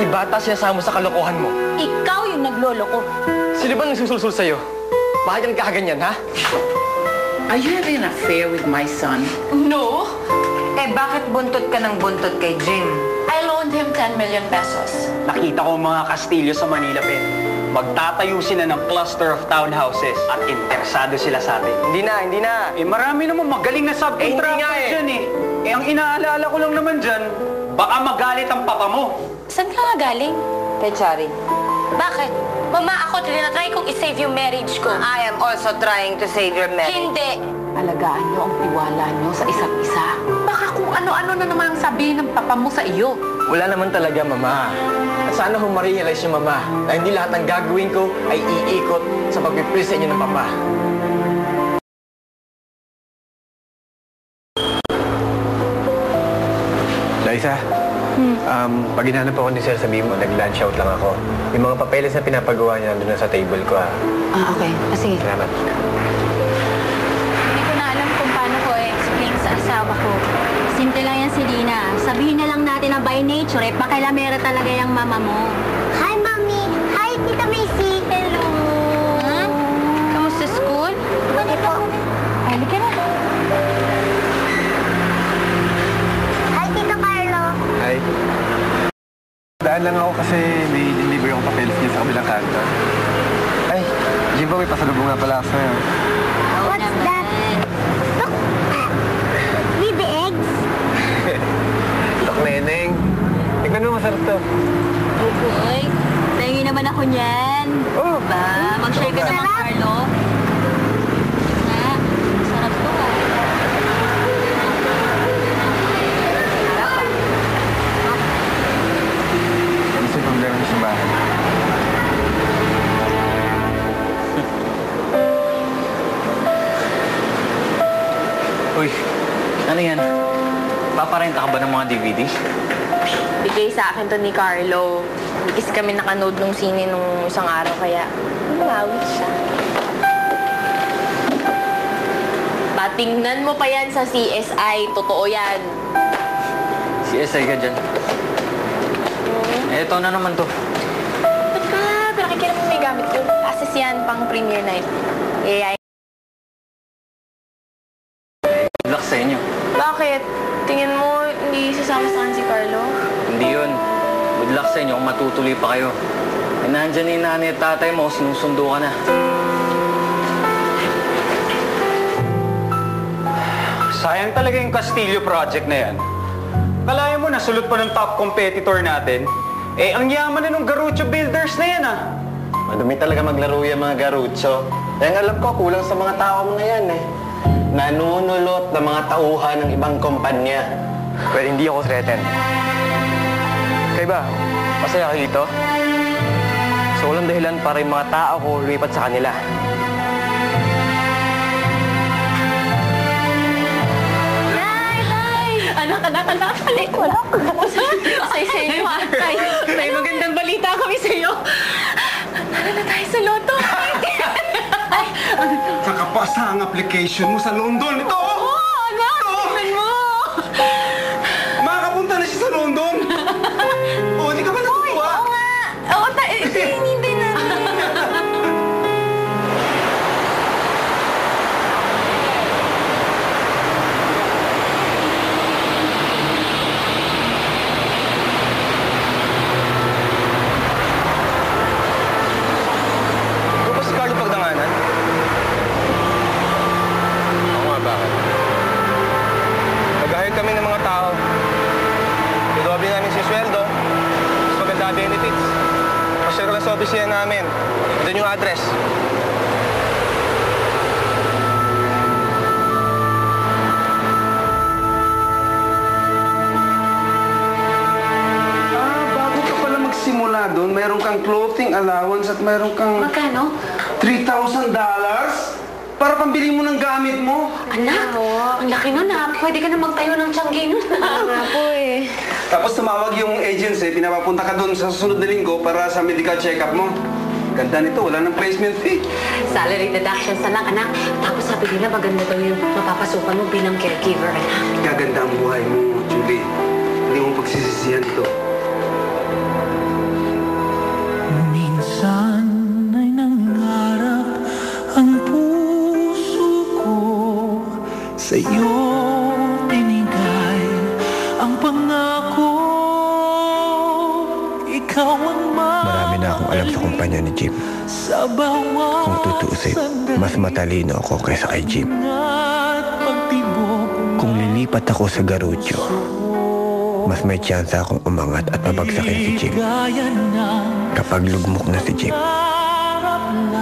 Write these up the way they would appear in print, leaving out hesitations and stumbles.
Pati bata sinasama mo sa kalokohan mo. Ikaw yung nagloloko. Sino ba nagsusulsul sa'yo? Bakit yan kakaganyan, ha? Are you having an affair with my son? No. Bakit buntot ka ng buntot kay Jim? I loaned him 10 million pesos. Nakita ko mga kastilyo sa Manila, Pen. Magtatayo sila ng cluster of townhouses at interesado sila sa atin. Hindi na. Marami naman magaling na subcontractors dyan ang inaalala ko lang naman dyan, baka magalit ang papa mo. Saan ka nga galing? Kay Chari. Bakit? Mama, ako tinatry kong i-save yung marriage ko. I am also trying to save your marriage. Hindi. Alagaan niyo ang tiwala niyo sa isa't isa. Baka kung ano-ano na naman ang sabihin ng papa mo sa iyo. Wala naman talaga, Mama. At sana ma-realize yung Mama na hindi lahat ng gagawin ko ay iikot sa pagpipris sa inyo ng Papa. Liza, pag hinanap ako ni Sir, sabihin mo, nag-lunch out lang ako. Yung mga papeles na pinapagawa niya nandun na sa table ko, ha? Okay. Sige. Salamat. Hindi ko na alam kung paano ko i-explain sa asawa ko. Simple lang yan si Lina. Sabihin na lang natin na by nature, pakilamera talaga yung mama mo. Hi, Mommy! Hi, Tita Macy! Hello! Huh? Kamusta school? Okay po. Halika na. Hi, Tito Carlo! Hi. Daan lang ako kasi may deliver yung papeles niya sa kabilang kanto. Ay, Jimbo, may pasalubong nga pala ako sa'yo. What's that? Look! With the eggs? Look, Neneng. Tignan mo, masarap to. Uy, tingin naman ako niyan. Oh. Ba, mag-share ka naman, Carlo. Na, sarap to ah. Ano yung problema niyo sa bahay? Uy, ano yan? Paparenta ka ba ng mga DVD? Bigay sa akin to ni Carlo. Kasi kami nakanood nung sine nung isang araw, kaya umawit siya. Patingnan mo pa yan sa CSI. Totoo yan. CSI ka dyan. Eto na naman to. Ba't ka? Pero kailan mo may gamit ko? Access yan pang premiere night. AI. Good luck sa inyo. Bakit? Tingin mo, hindi sasama sa akin si Carlo? Hindi yun. Good luck sa inyo kung matutuloy pa kayo. Nandyan yung nanay at tatay mo, sinusundo ka na. Sayang talaga yung Castillo project na yan. Kalahin mo, nasulot pa ng top competitor natin. Ang yaman na ng Garucho Builders na yan, Madumi talaga maglaro yung mga Garucho. Kaya alam ko, kulang sa mga tao mo na yan, nanunulot ng mga tauhan ng ibang kumpanya. Pero hindi ako threatened. Kaya ba, masaya kayo dito? So, walang dahilan para yung mga tao ko lumipat sa kanila. Anak, palit. Wala ko. Say-say mo, Tay. May magandang balita kami sa'yo. Nana na tayo sa loto. Nakapasa ang application mo sa London. Ito! Oo, anak. Tingnan mo. Makakapunta na siya sa London. Di ka ba natutuwa? Oo nga. Oo, hinintay na. Sa opisina namin. Doon yung address. Bago ka pala magsimula doon, mayroon kang clothing allowance at mayroon kang... Magkano? $3,000 para pambili mo ng gamit mo. Anak, ang laki nun ha. Pwede ka na magtayo ng tiyanggi nun. Nga po Tapos tumawag yung agency, pinapapunta ka doon sa susunod na linggo para sa medical check-up mo. Ganda nito, wala ng placement fee. Salary deductions na lang, anak. Tapos sabi nila maganda daw yung mapapasukan mo bilang caregiver, anak. Gaganda ang buhay mo, Julie. Hindi mo pagsisisihan ito. Ang puso ko sa'yo binigay, ang pangako, ikaw ang Marami na akong alam sa kumpanya ni Jim. sa bawat Kung tutuusin, mas matalino ako kaysa kay Jim. at pagtibok. Kung lilipat ako sa Garucho, mas may tsansa akong umangat at mabagsakin si Jim. Gaya ng Kapag lugmok na si Jim,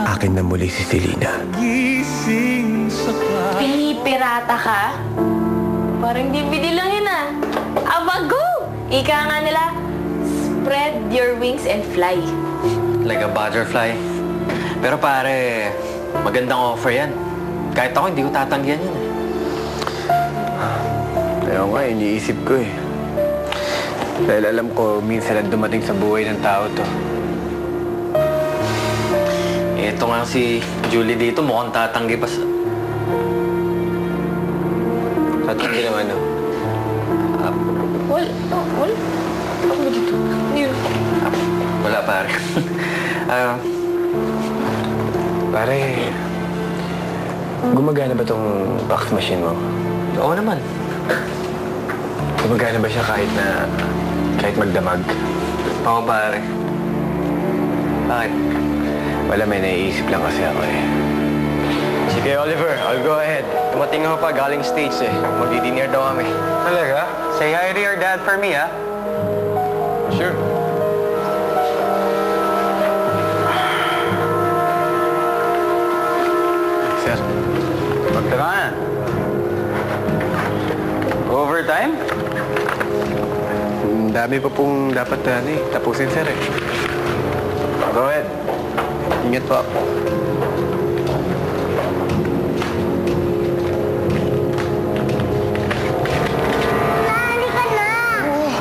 akin na muli si Selena. gising sa Pinipirata ka? Parang DVD lang yun ah. Abago! Ika nga nila, spread your wings and fly. Like a butterfly. Pero pare, magandang offer yan. Kahit ako, hindi ko tatanggihan yun. Kaya nga, iniisip ko eh. Dahil alam ko, minsan lang dumating sa buhay ng tao to. Ito nga si Julie dito, mukhang tatanggi pa sa... Tatanggi naman, no? Wal? Ano ba dito? Wala pare. Pare, gumagana ba tong fax machine mo? Oo naman. Gumagana ba siya kahit magdamag? Oo pare. Bakit? Wala, may naiisip lang kasi ako eh. Sige Oliver, I'll go ahead. Dumating ako pa galing States eh. Magdi-dinner daw kami. Talaga? Say hi to your dad for me, ha? Sure. Sir, Pagtamaan. Overtime? ang dami pa pong dapat tapusin, sir eh. Go ahead. Ingat po. Halika na.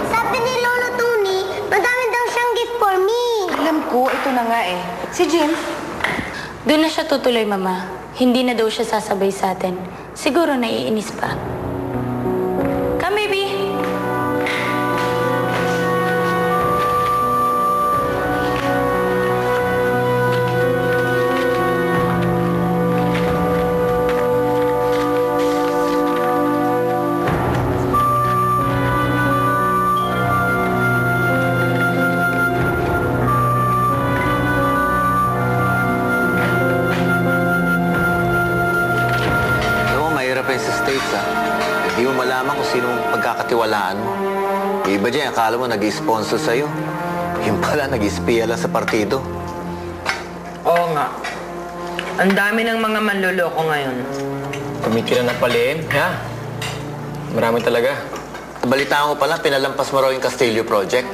Sabi ni Lolo Tony, madami daw siyang gift for me. Alam ko, ito na nga eh. Si Jim? Doon na siya tutuloy, Mama. Hindi na daw siya sasabay sa atin. Siguro naiinis pa. Come, baby! Sa States, hindi mo malaman kung sino pagkakatiwalaan mo. Yung iba dyan, akala mo nag-sponsor sa'yo. Yung pala, nag-espiya lang sa partido. Oo nga. Ang dami ng mga manloloko ngayon. Kumikira ng palihim, ha? Marami talaga. Balitaan ko pala, pinalampas mo raw yung Castillo Project.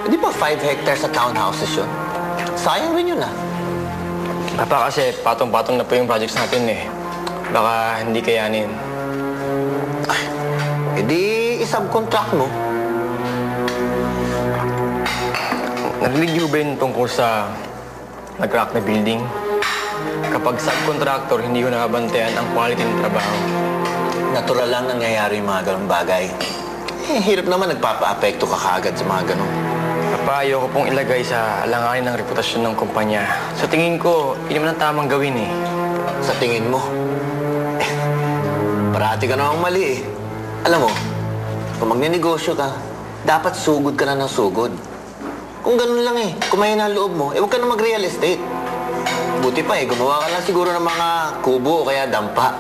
Hindi ba 5 hectares sa townhouses yun? Sayang rin yun, ah. Papa, kasi patong-patong na po yung projects natin eh. Baka hindi kayanin. Edi, isubcontract mo. Narinig niyo ba yun tungkol sa nag-crack na building? Kapag subcontractor, hindi ko nakabantayan ang quality ng trabaho. Natural lang nangyayari yung mga ganong bagay. Hirap naman nagpapa-apekto ka kaagad sa mga ganon. Papa, ayoko pong ilagay sa alanganin ng reputasyon ng kumpanya. Sa tingin ko, hindi naman ang tamang gawin eh. Sa tingin mo, parati ka namang mali eh. Alam mo, kung magnenegosyo ka, dapat sugod ka na ng sugod. Kung ganun lang eh, kung may na loob mo, huwag ka na mag-real estate. Buti pa eh, gumawa ka lang siguro ng mga kubo o kaya dampa.